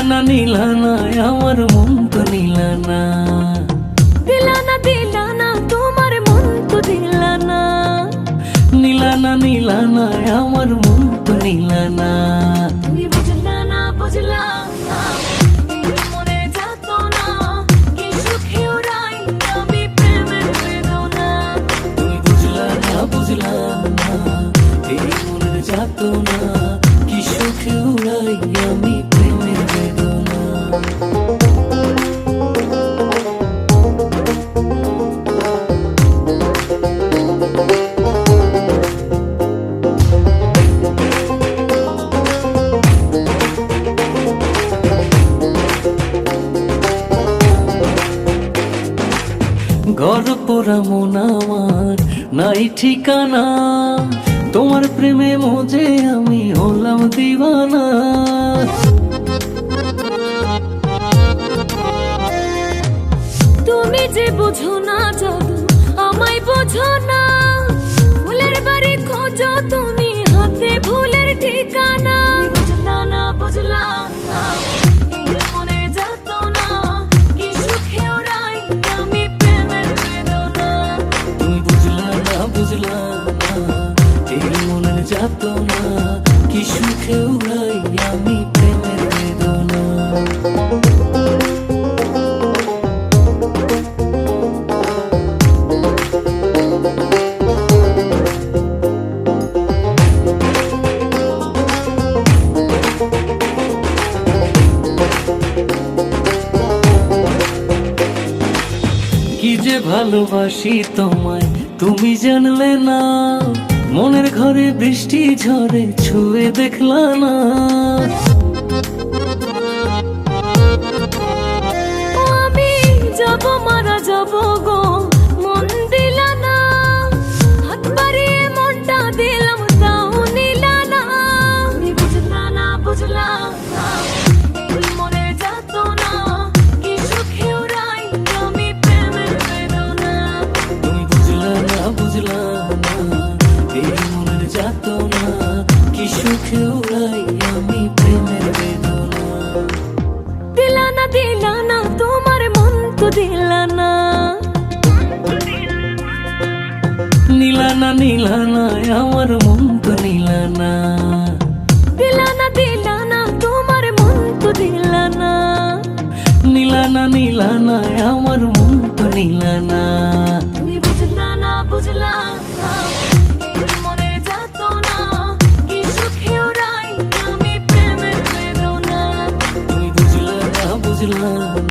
নীলানা আমার মন তো নীলানা, দিলানা দিলানা তোমার মন তো দিলানা, নীলানা নীলানা আমার মন তো নীলানা। তুমি বুঝলা না বুঝলা না এই মনে যাতো না কি সুখে উড়াই আমি প্রেমের বেদনা। তুমি বুঝলা না বুঝলা না এই মনের যাত না কি সুখে উড়াই আমি প্রেমের বেদনা। ঘর পোড়া মন আমার নাই ঠিকানা, তোমার প্রেমে মজে আমি হলাম দিওয়ানা। তুমি যে বুঝো না জাদু আমায় বোঝো না, ফুলের বাড়ি খোঁজো তুমি হাতে ফুলের ঠিকানা। বুঝলা না বুঝলা না এই মনে যাতো না কি সুখে উড়াই আমি প্রেমের বেদনা। তুমি বুঝলা না বুঝলা না এই মনের যাত না কি সুখে উড়াই আমি প্রেমের বেদনা। কি যে ভালোবাসি তোমায় তুমি জানলে না, মনের ঘরে বৃষ্টি ঝরে ছুঁয়ে দেখলা না। ও আমি যাব মারা যাব গো মন দিলা না, হাত বাড়িয়ে মনটা দিলাম তাও নিলা না। তুমি বুঝলা না বুঝলা না এই মনে যাতো না কি সুখে উড়াই আমি প্রেমের বেদনা। তুমি বুঝলা না বুঝলা না এই মনের যাত না কি সুখে উড়াই আমি প্রেমের বেদনা। দিলানা দিলানা তোমার মন তো দিলানা, নীলানা নীলানা আমার মন তো নীলানা, দিলানা দিলানা তোমার মন তো দিলানা। নীলানা নীলানা আমার মন তো নীলানা।